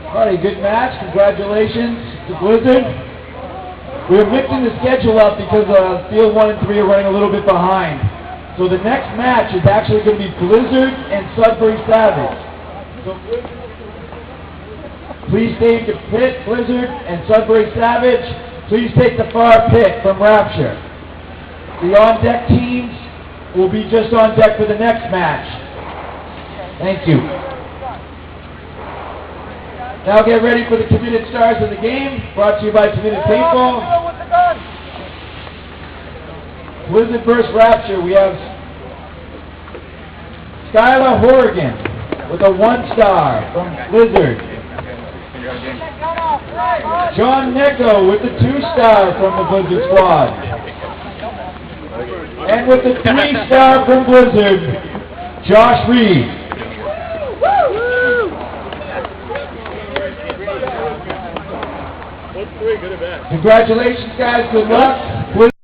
Alrighty, good match. Congratulations to Blizzard. We're mixing the schedule up because Field 1 and 3 are running a little bit behind. So the next match is actually going to be Blizzard and Sudbury Savage. So please stay in the pit, Blizzard and Sudbury Savage. Please take the far pit from Rapture. The on-deck teams will be just on deck for the next match. Thank you. Now get ready for the committed stars of the game, brought to you by Committed Paintball. Blizzard vs. Rapture, we have Skylar Horrigan with a 1-star from Blizzard. John Necko with the 2-star from the Blizzard squad. And with the 3-star from Blizzard, Josh Reed. Congratulations, guys. Good luck.